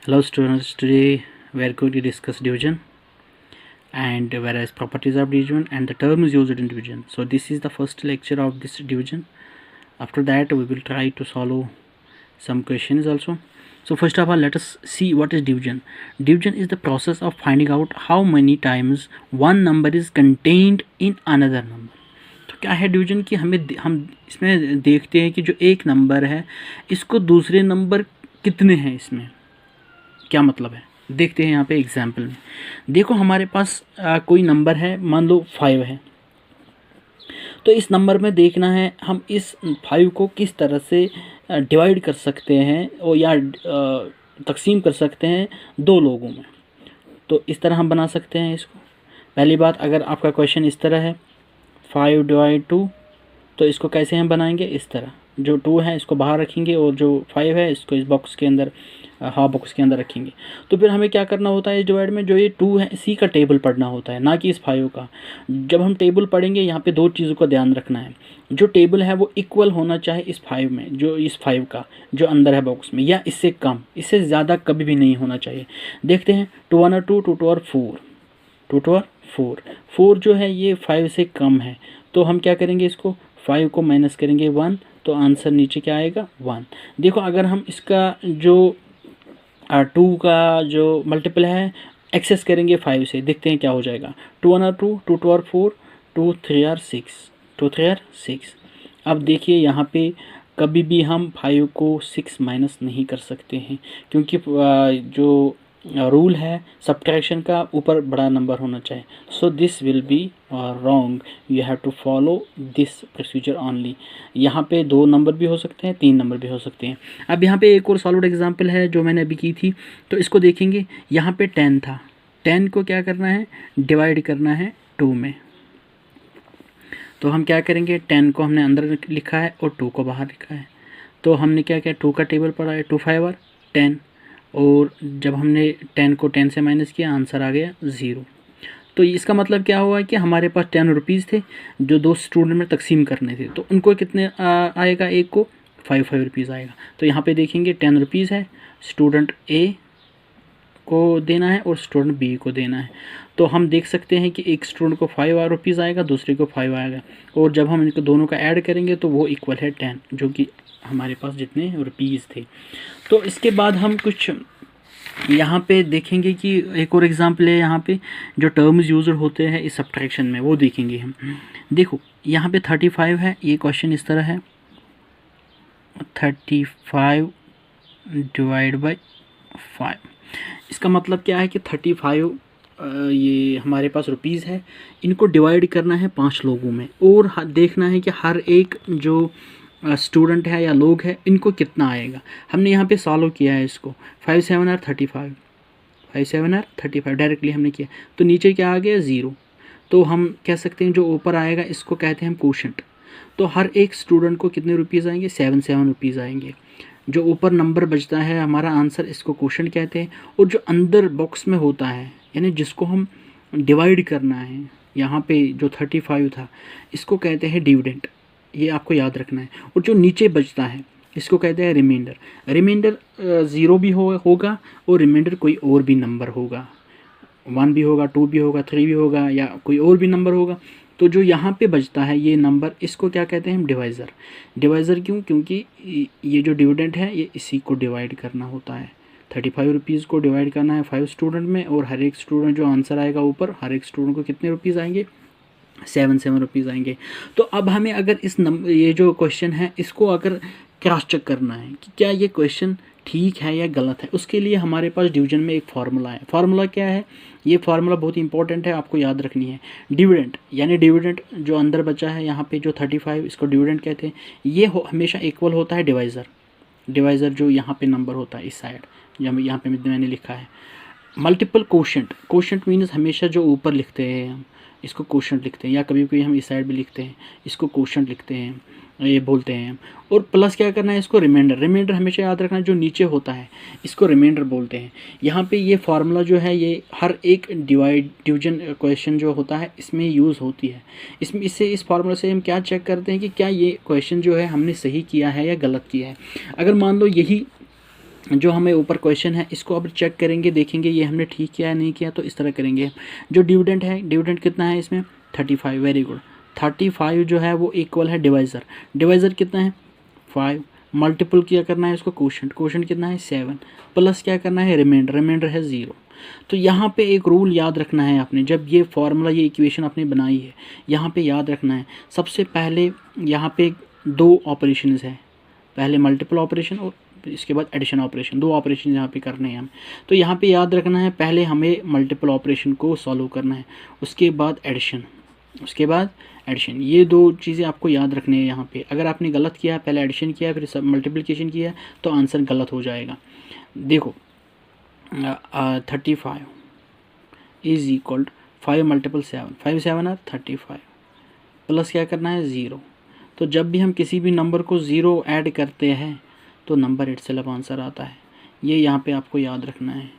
Hello students, today we are going to discuss division and various properties of division and the terms used in division. So this is the first lecture of this division. After that we will try to solve some questions also. So first of all, let us see what is division. Division is the process of finding out how many times one number is contained in another number. तो क्या है division कि हम इसमें देखते हैं कि जो एक नंबर है इसको दूसरे नंबर कितने हैं, इसमें क्या मतलब है देखते हैं यहाँ पे एग्जाम्पल में। देखो हमारे पास कोई नंबर है, मान लो 5 है, तो इस नंबर में देखना है हम इस 5 को किस तरह से डिवाइड कर सकते हैं और या तकसीम कर सकते हैं दो लोगों में। तो इस तरह हम बना सकते हैं इसको। पहली बात, अगर आपका क्वेश्चन इस तरह है 5 डिवाइड 2, तो इसको कैसे हम बनाएंगे, इस तरह जो 2 है इसको बाहर रखेंगे और जो 5 है इसको इस बॉक्स के अंदर, हाफ बॉक्स के अंदर रखेंगे। तो फिर हमें क्या करना होता है, इस डिवाइड में जो ये 2 है इसी का टेबल पढ़ना होता है, ना कि इस 5 का। जब हम टेबल पढ़ेंगे यहाँ पे दो चीज़ों का ध्यान रखना है, जो टेबल है वो इक्वल होना चाहिए इस 5 में, जो इस 5 का जो अंदर है बॉक्स में, या इससे कम, इससे ज़्यादा कभी भी नहीं होना चाहिए। देखते हैं 2 1 2 2 2 और 4, 2 2 और 4 जो है ये 5 से कम है, तो हम क्या करेंगे, इसको 5 को माइनस करेंगे 1, तो आंसर नीचे क्या आएगा 1। देखो अगर हम इसका जो 2 का जो मल्टीपल है एक्सेस करेंगे 5 से, देखते हैं क्या हो जाएगा। 2 1 2, 2 2 और 4, 2 3 और 6, 2 3 और 6। अब देखिए यहाँ पे कभी भी हम 5 को 6 माइनस नहीं कर सकते हैं, क्योंकि जो रूल है सब्ट्रैक्शन का, ऊपर बड़ा नंबर होना चाहिए। So this will be wrong, you have to follow this procedure only. यहाँ पे 2 नंबर भी हो सकते हैं, 3 नंबर भी हो सकते हैं। अब यहाँ पे एक और सॉलिड एग्जांपल है जो मैंने अभी की थी, तो इसको देखेंगे। यहाँ पे 10 था, 10 को क्या करना है, डिवाइड करना है 2 में। तो हम क्या करेंगे, 10 को हमने अंदर लिखा है और 2 को बाहर लिखा है। तो हमने क्या किया, 2 का टेबल पढ़ा है, 2 5 और 10, और जब हमने 10 को 10 से माइनस किया, आंसर आ गया 0। तो इसका मतलब क्या हुआ कि हमारे पास 10 रुपीज़ थे जो 2 स्टूडेंट में तकसीम करने थे, तो उनको कितने आएगा, एक को 5 रुपीज़ आएगा। तो यहाँ पे देखेंगे 10 रुपीज़ है, स्टूडेंट ए को देना है और स्टूडेंट बी को देना है। तो हम देख सकते हैं कि एक स्टूडेंट को 5 रुपीज़ आएगा, दूसरे को 5 आएगा, और जब हम इनको दोनों का ऐड करेंगे तो वो इक्वल है 10, जो कि हमारे पास जितने रुपीज़ थे। तो इसके बाद हम कुछ यहाँ पे देखेंगे कि एक और एग्जांपल है, यहाँ पे जो टर्म्स यूज होते हैं इस सब्ट्रैक्शन में वो देखेंगे हम। देखो यहाँ पे 35 है, ये क्वेश्चन इस तरह है 35 डिवाइड बाई 5। इसका मतलब क्या है कि 35 ये हमारे पास रुपीज़ है, इनको डिवाइड करना है 5 लोगों में, और देखना है कि हर एक जो स्टूडेंट है या लोग है इनको कितना आएगा। हमने यहाँ पे सॉल्व किया है इसको, 5 7 और 35, 5 7 और 35 डायरेक्टली हमने किया, तो नीचे क्या आ गया 0। तो हम कह सकते हैं जो ऊपर आएगा इसको कहते हैं हम कोशेंट। तो हर एक स्टूडेंट को कितने रुपीज़ आएंगे, 7 रुपीज़ आएंगे। जो ऊपर नंबर बचता है हमारा आंसर, इसको कोशेंट कहते हैं। और जो अंदर बॉक्स में होता है, यानी जिसको हम डिवाइड करना है, यहाँ पे जो 35 था इसको कहते हैं डिविडेंड, ये आपको याद रखना है। और जो नीचे बचता है इसको कहते हैं रिमाइंडर। रिमाइंडर 0 भी होगा और रिमाइंडर कोई और भी नंबर होगा, 1 भी होगा, 2 भी होगा, 3 भी होगा, या कोई और भी नंबर होगा। तो जो यहाँ पे बचता है ये नंबर, इसको क्या कहते हैं हम, डिवाइज़र। डिवाइज़र क्यों, क्योंकि ये जो डिविडेंड है ये इसी को डिवाइड करना होता है। 35 रुपीज़ को डिवाइड करना है 5 स्टूडेंट में, और हर एक स्टूडेंट जो आंसर आएगा ऊपर, हर एक स्टूडेंट को कितने रुपीज़ आएंगे, 7 रुपीज़ आएंगे। तो अब हमें अगर इस ये जो क्वेश्चन है इसको अगर क्रॉस चेक करना है कि क्या ये क्वेश्चन ठीक है या गलत है, उसके लिए हमारे पास डिवीजन में एक फार्मूला है। फार्मूला क्या है, ये फार्मूला बहुत इंपॉर्टेंट है, आपको याद रखनी है। डिविडेंड, यानी डिविडेंड जो अंदर बचा है यहाँ पे जो 35, इसको डिविडेंड कहते हैं। ये हमेशा इक्वल होता है डिवाइज़र। डिवाइज़र जो यहाँ पे नंबर होता है इस साइड, यहाँ पे मैंने लिखा है। मल्टीपल कोशेंट, कोशेंट मीन्स हमेशा जो ऊपर लिखते हैं हम इसको कोशेंट लिखते हैं, या कभी कभी हम इस साइड भी लिखते हैं, इसको कोशेंट लिखते हैं, ये बोलते हैं। और प्लस क्या करना है, इसको रिमाइंडर। रिमाइंडर हमेशा याद रखना, जो नीचे होता है इसको रिमाइंडर बोलते हैं। यहाँ पे ये फार्मूला जो है ये हर एक डिवीजन क्वेश्चन जो होता है इसमें यूज़ होती है। इस फार्मूला से हम क्या चेक करते हैं कि क्या ये क्वेश्चन जो है हमने सही किया है या गलत किया है। अगर मान लो यही जो हमें ऊपर क्वेश्चन है इसको अब चेक करेंगे, देखेंगे ये हमने ठीक किया है नहीं किया, तो इस तरह करेंगे। जो डिविडेंड है, डिविडेंड कितना है इसमें 35, वेरी गुड। 35 जो है वो इक्वल है डिवाइज़र, डिवाइज़र कितना है 5, मल्टीपल क्या करना है इसको कोशेंट, कोशेंट कितना है 7, प्लस क्या करना है रिमाइंडर, रिमाइंडर है 0। तो यहाँ पे एक रूल याद रखना है आपने, जब ये फार्मूला ये इक्वेशन आपने बनाई है यहाँ पे याद रखना है, सबसे पहले यहाँ पे 2 ऑपरेशन है, पहले मल्टीपल ऑपरेशन और इसके बाद एडिशन ऑपरेशन, 2 ऑपरेशन यहाँ पे करने हैं हमें। तो यहाँ पे याद रखना है पहले हमें मल्टीपल ऑपरेशन को सॉल्व करना है, उसके बाद एडिशन, उसके बाद एडिशन, ये 2 चीज़ें आपको याद रखनी है यहाँ पे। अगर आपने गलत किया, पहले एडिशन किया फिर सब मल्टीप्लिकेशन किया, तो आंसर गलत हो जाएगा। देखो 35 is equal 5 multiple 7, 5 7 are 35, plus क्या करना है 0। तो जब भी हम किसी भी नंबर को 0 ऐड करते हैं तो नंबर इटसेल्फ आंसर आता है, ये यहाँ पे आपको याद रखना है।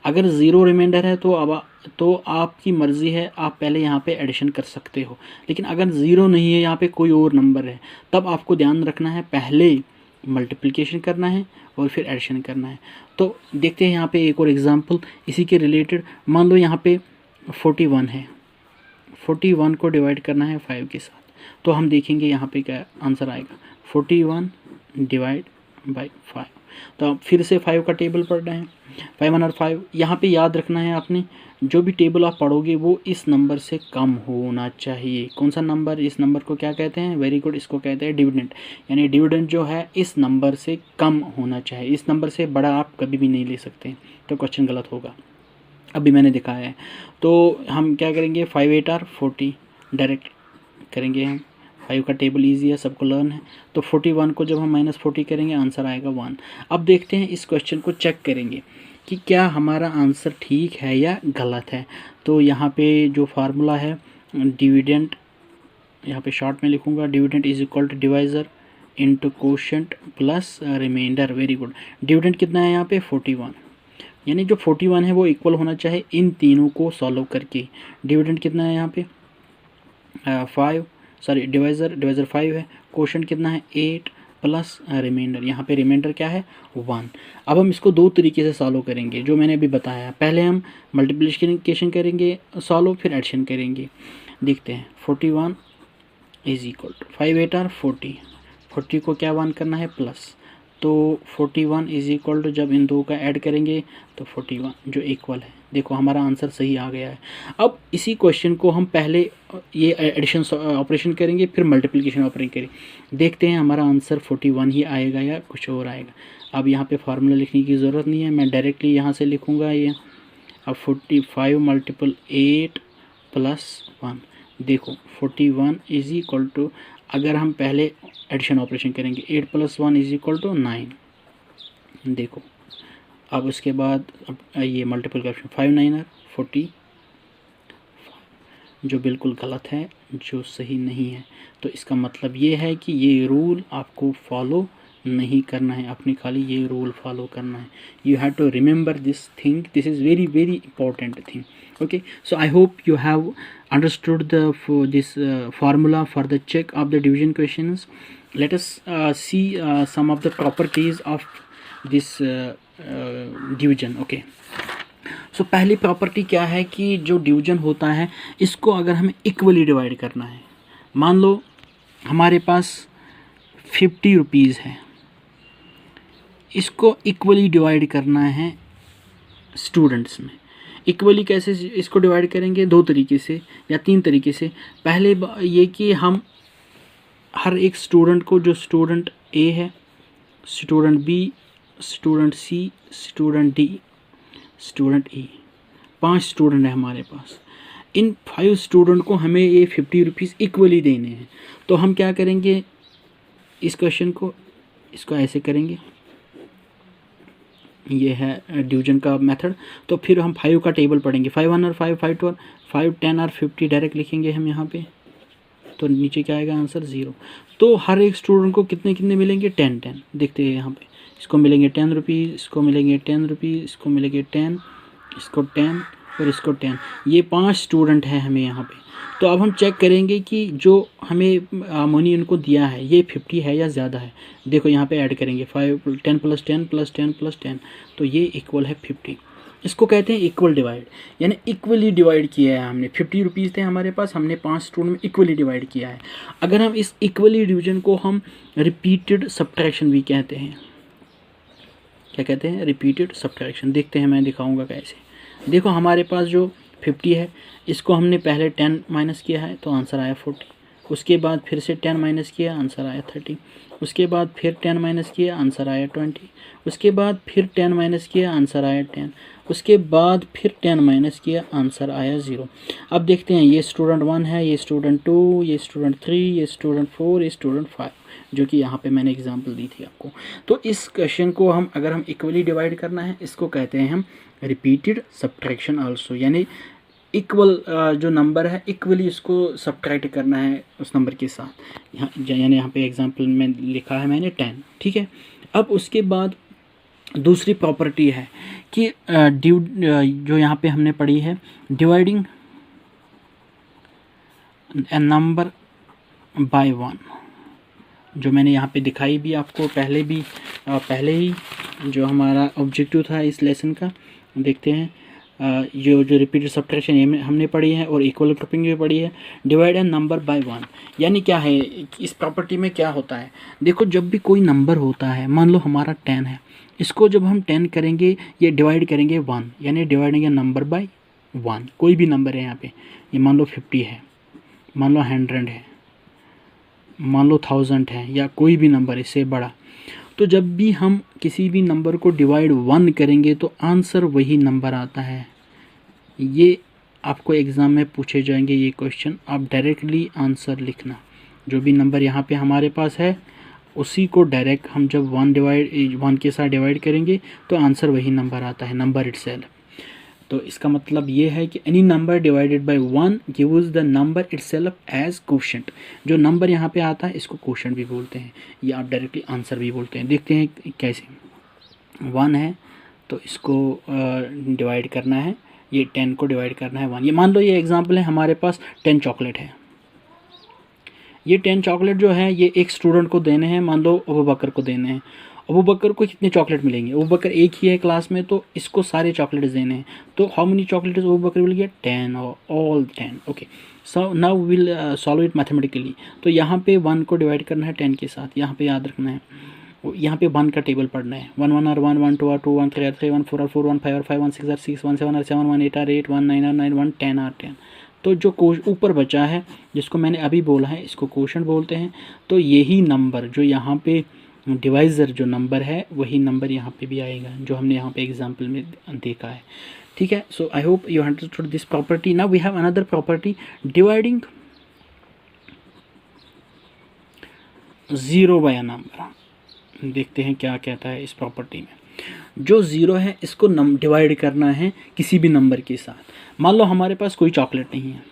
अगर 0 रिमाइंडर है तो आपकी मर्ज़ी है, आप पहले यहाँ पे एडिशन कर सकते हो, लेकिन अगर 0 नहीं है, यहाँ पे कोई और नंबर है, तब आपको ध्यान रखना है पहले मल्टीप्लिकेशन करना है और फिर एडिशन करना है। तो देखते हैं यहाँ पे एक और एग्जांपल इसी के रिलेटेड। मान लो यहाँ पे 41 है, 41 को डिवाइड करना है 5 के साथ, तो हम देखेंगे यहाँ पे क्या आंसर आएगा, 41 डिवाइड बाई 5। तो आप फिर से 5 का टेबल पढ़ रहे हैं, 5 1 5। यहाँ पे याद रखना है आपने, जो भी टेबल आप पढ़ोगे वो इस नंबर से कम होना चाहिए। कौन सा नंबर, इस नंबर को क्या कहते हैं, वेरी गुड, इसको कहते हैं डिविडेंड, यानी डिविडेंड जो है इस नंबर से कम होना चाहिए, इस नंबर से बड़ा आप कभी भी नहीं ले सकते, तो क्वेश्चन गलत होगा। अभी मैंने दिखाया है, तो हम क्या करेंगे 5 8 आर 40 डायरेक्ट करेंगे हम, 5 का टेबल इजी है, सबको लर्न है। तो 41 को जब हम -40 करेंगे आंसर आएगा 1। अब देखते हैं इस क्वेश्चन को चेक करेंगे कि क्या हमारा आंसर ठीक है या गलत है। तो यहाँ पे जो फार्मूला है डिविडेंड, यहाँ पे शॉर्ट में लिखूँगा, dividend is equal to divisor into quotient plus remainder, very good. Dividend कितना है यहाँ पे 41, यानी जो 41 है वो इक्वल होना चाहिए इन तीनों को सॉल्व करके। डिविडेंड कितना है यहाँ पे 5, सॉरी डिवाइज़र 5 है, कोशेंट कितना है 8 प्लस रिमाइंडर, यहाँ पे रिमाइंडर क्या है 1। अब हम इसको 2 तरीके से सॉल्व करेंगे जो मैंने अभी बताया, पहले हम मल्टीप्लिकेशन करेंगे सॉल्व, फिर एडिशन करेंगे। देखते हैं 41 इज इक्वल टू 5 8 आर 40, 40 को क्या 1 करना है प्लस, तो 41 इज इक्वल टू जब इन 2 का ऐड करेंगे तो 41 जो इक्वल है, देखो हमारा आंसर सही आ गया है। अब इसी क्वेश्चन को हम पहले ये एडिशन ऑपरेशन करेंगे फिर मल्टीप्लिकेशन ऑपरेशन करेंगे, देखते हैं हमारा आंसर 41 ही आएगा या कुछ और आएगा। अब यहाँ पे फार्मूला लिखने की ज़रूरत नहीं है, मैं डायरेक्टली यहाँ से लिखूँगा ये। अब 45 मल्टीपल 8 प्लस 1, देखो 41 इज इक्वल टू, अगर हम पहले एडिशन ऑपरेशन करेंगे 8 प्लस 1 इज इक्वल टू 9, देखो। अब उसके बाद अब ये मल्टीपल का ऑप्शन 5 9 आर 40, जो बिल्कुल गलत है, जो सही नहीं है। तो इसका मतलब ये है कि ये रूल आपको फॉलो नहीं करना है, अपने खाली ये रूल फॉलो करना है। You have to remember this thing, this is very very important thing. Okay, so I hope you have understood this formula for the check of the division questions. Let us see some of the properties of this division. Okay, so पहली property क्या है कि जो division होता है इसको अगर हमें इक्वली डिवाइड करना है, मान लो हमारे पास 50 रुपीज़ है, इसको इक्वली डिवाइड करना है स्टूडेंट्स में। इक्वली कैसे इसको डिवाइड करेंगे, 2 तरीके से या 3 तरीके से। पहले ये कि हम हर एक स्टूडेंट को, जो स्टूडेंट ए है, student B, student C, student D, student E, 5 student है हमारे पास। इन 5 स्टूडेंट को हमें ये 50 रुपीज़ इक्वली देने हैं। तो हम क्या करेंगे, इस क्वेश्चन को इसको ऐसे करेंगे, ये है डिवीजन का मेथड। तो फिर हम 5 का टेबल पढ़ेंगे, 5 1 और 5 5 2 और 5 10 और 50 डायरेक्ट लिखेंगे हम यहाँ पे, तो नीचे क्या आएगा आंसर 0। तो हर एक स्टूडेंट को कितने कितने मिलेंगे 10 10, देखते हैं यहाँ पे, इसको मिलेंगे 10 रुपीज़, इसको मिलेंगे 10 रुपीज़, इसको मिलेंगे 10, इसको 10, और इसको 10, ये 5 स्टूडेंट हैं हमें यहाँ पे। तो अब हम चेक करेंगे कि जो हमें मनी उनको दिया है ये 50 है या ज़्यादा है। देखो यहाँ पे ऐड करेंगे 5 10 + 10 + 10 + 10, तो ये इक्वल है 50। इसको कहते हैं इक्वल डिवाइड, यानी इक्वली डिवाइड किया है हमने। 50 रुपीज़ थे हमारे पास, हमने 5 स्टूडेंट में इक्वली डिवाइड किया है। अगर हम इस इक्वली डिवीजन को हम रिपीटेड सब्ट्रैक्शन भी कहते हैं। क्या कहते हैं? Repeated subtraction. देखते हैं, मैं दिखाऊंगा कैसे। देखो हमारे पास जो 50 है इसको हमने पहले 10 माइनस किया है तो आंसर आया 40। उसके बाद फिर से 10 माइनस किया, आंसर आया 30। उसके बाद फिर 10 माइनस किया, आंसर आया 20। उसके बाद फिर 10 माइनस किया, आंसर आया 10। उसके बाद फिर 10 माइनस किया, आंसर आया 0। अब देखते हैं, ये स्टूडेंट 1 है, ये स्टूडेंट 2, ये स्टूडेंट 3, ये स्टूडेंट 4, ये स्टूडेंट 5, जो कि यहाँ पे मैंने एग्जांपल दी थी आपको। तो इस क्वेश्चन को हम अगर हम इक्वली डिवाइड करना है, इसको कहते हैं हम रिपीटेड सब्ट्रैक्शन आल्सो, यानी इक्वल जो नंबर है इक्वली इसको सब्ट्रैक्ट करना है उस नंबर के साथ। यानी यहाँ पे एग्जांपल में लिखा है मैंने 10, ठीक है। अब उसके बाद दूसरी प्रॉपर्टी है कि जो यहाँ पे हमने पढ़ी है, डिवाइडिंग ए नंबर बाय 1, जो मैंने यहाँ पे दिखाई भी आपको पहले ही जो हमारा ऑब्जेक्टिव था इस लेसन का। देखते हैं, जो रिपीटेड सब्ट्रैक्शन ये हमने पढ़ी है और इक्वल ग्रुपिंग भी पढ़ी है। डिवाइड एन नंबर बाय 1, यानी क्या है इस प्रॉपर्टी में क्या होता है। देखो जब भी कोई नंबर होता है, मान लो हमारा 10 है, इसको जब हम 10 करेंगे ये डिवाइड करेंगे 1, यानी डिवाइडिंग ए नंबर बाय 1। कोई भी नंबर है यहाँ पे, ये मान लो 50 है, मान लो 100 है, मान लो 1000 है, या कोई भी नंबर इससे बड़ा। तो जब भी हम किसी भी नंबर को डिवाइड 1 करेंगे तो आंसर वही नंबर आता है। ये आपको एग्ज़ाम में पूछे जाएंगे ये क्वेश्चन, आप डायरेक्टली आंसर लिखना। जो भी नंबर यहाँ पे हमारे पास है उसी को डायरेक्ट हम जब 1 के साथ डिवाइड करेंगे तो आंसर वही नंबर आता है, नंबर इटसेल्फ। तो इसका मतलब ये है कि any number divided by 1 gives the number itself as quotient. जो नंबर यहाँ पे आता है इसको क्वोशंट भी बोलते हैं, या आप डायरेक्टली आंसर भी बोलते हैं। देखते हैं कैसे। 1 है तो इसको डिवाइड करना है, ये 10 को डिवाइड करना है 1। ये मान लो ये एग्जांपल है, हमारे पास 10 चॉकलेट है। ये 10 चॉकलेट जो है ये एक स्टूडेंट को देने हैं, मान लो अबू बकर को देने हैं। अबू बकर को कितने चॉकलेट मिलेंगे? अबू बकर एक ही है क्लास में, तो इसको सारे चॉकलेट्स देने हैं। तो how many chocolates Abu Bakar will get? 10 और all 10। Okay, so now will solve it mathematically. तो यहाँ पे 1 को डिवाइड करना है 10 के साथ, यहाँ पे याद रखना है। यहाँ पे 1 का टेबल पढ़ना है। 1 1 और 1 1 2 और 2 1 3 और 3 1 4 और 4 1 5 और 5 1 6 और 6 1 7 और 7 1 8 और 8 1 9 और 9 1 10 और 10। तो जो ऊपर बचा है जिसको मैंने अभी बोला है इसको क्वोशंट बोलते हैं। तो यही नंबर जो यहाँ पे डिवाइज़र जो नंबर है वही नंबर यहाँ पे भी आएगा, जो हमने यहाँ पे एग्जांपल में देखा है। ठीक है, so I hope you understood this property. Now we have another property, dividing 0 by a number. देखते हैं क्या कहता है इस प्रॉपर्टी में। जो 0 है इसको डिवाइड करना है किसी भी नंबर के साथ। मान लो हमारे पास कोई चॉकलेट नहीं है,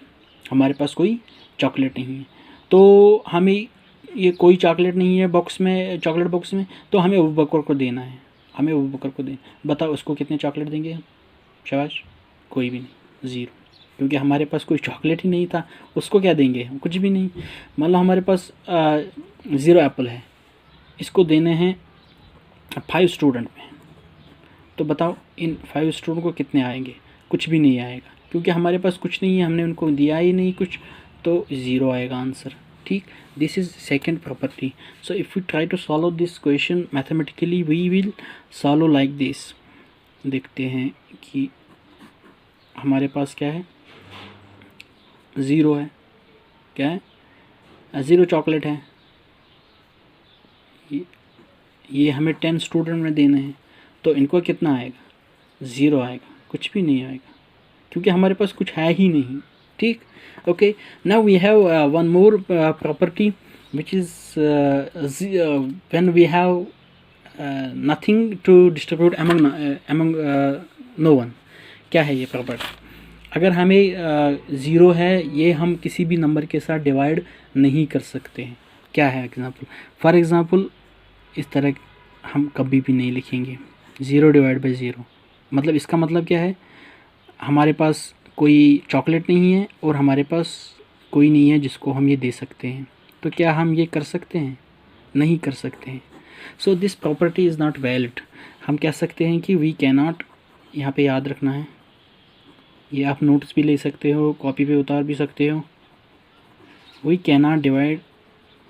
हमारे पास कोई चॉकलेट नहीं है, तो हमें ये कोई चॉकलेट नहीं है बॉक्स में, चॉकलेट बॉक्स में, तो हमें अबू बकर को देना है, हमें अबू बकर को देना। बताओ उसको कितने चॉकलेट देंगे हम? शाबाश, कोई भी नहीं, 0, क्योंकि हमारे पास कोई चॉकलेट ही नहीं था। उसको क्या देंगे हम? कुछ भी नहीं। मान लो हमारे पास 0 एप्पल है, इसको देने हैं 5 स्टूडेंट में, तो बताओ इन 5 स्टूडेंट को कितने आएंगे? कुछ भी नहीं आएगा, क्योंकि हमारे पास कुछ नहीं है, हमने उनको दिया ही नहीं कुछ, तो 0 आएगा आंसर। ठीक, this is second property. So if we try to solve this question mathematically we will solve like this. देखते हैं कि हमारे पास क्या है, 0 है, क्या है? 0 चॉकलेट है। ये हमें 10 स्टूडेंट में देने हैं, तो इनको कितना आएगा? 0 आएगा, कुछ भी नहीं आएगा, क्योंकि हमारे पास कुछ है ही नहीं। ठीक, okay. Now we have one more property which is when we have nothing to distribute among no one. क्या है ये प्रॉपर्टी? अगर हमें 0 है, ये हम किसी भी नंबर के साथ डिवाइड नहीं कर सकते हैं। क्या है एग्जांपल? फॉर एग्जांपल इस तरह हम कभी भी नहीं लिखेंगे 0 डिवाइड बाई 0। मतलब इसका मतलब क्या है? हमारे पास कोई चॉकलेट नहीं है और हमारे पास कोई नहीं है जिसको हम ये दे सकते हैं, तो क्या हम ये कर सकते हैं? नहीं कर सकते हैं। So this property is not valid. हम कह सकते हैं कि वी कैन नॉट, यहाँ पे याद रखना है, ये आप नोट्स भी ले सकते हो, कॉपी पे उतार भी सकते हो। We can not divide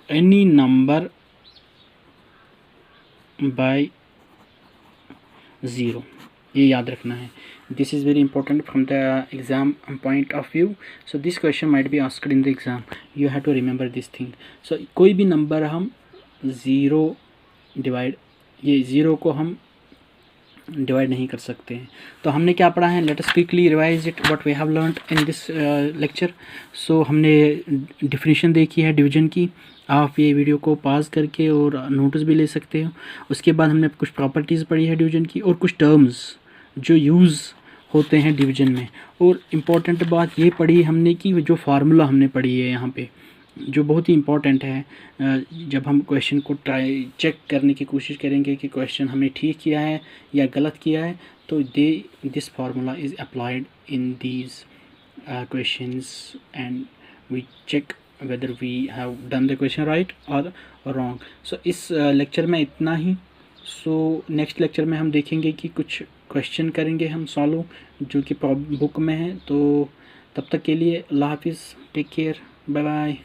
any number by zero, ये याद रखना है। This is very important from the exam point of view. So this question might be asked in the exam, you have to remember this thing. So कोई भी number हम zero divide, ये zero को हम डिवाइड नहीं कर सकते हैं। तो हमने क्या पढ़ा है, let us quickly revise it what we have learned in this lecture. So हमने डिफिनीशन देखी है डिवीजन की, आप ये वीडियो को पॉज करके और नोटिस भी ले सकते हो। उसके बाद हमने कुछ प्रॉपर्टीज़ पढ़ी है डिवीजन की और कुछ टर्म्स जो यूज़ होते हैं डिवीजन में। और इम्पॉर्टेंट बात ये पढ़ी हमने कि जो फार्मूला हमने पढ़ी है यहाँ पे, जो बहुत ही इम्पॉर्टेंट है, जब हम क्वेश्चन को ट्राई चेक करने की कोशिश करेंगे कि क्वेश्चन हमने ठीक किया है या गलत किया है, तो this formula is applied in these questions and we check whether we have done the question right or wrong. So इस लेक्चर में इतना ही। सो नेक्स्ट लेक्चर में हम देखेंगे कि कुछ क्वेश्चन करेंगे हम सॉल्व जो कि बुक में है। तो तब तक के लिए अल्लाह हाफिज़, टेक केयर, बाय बाय।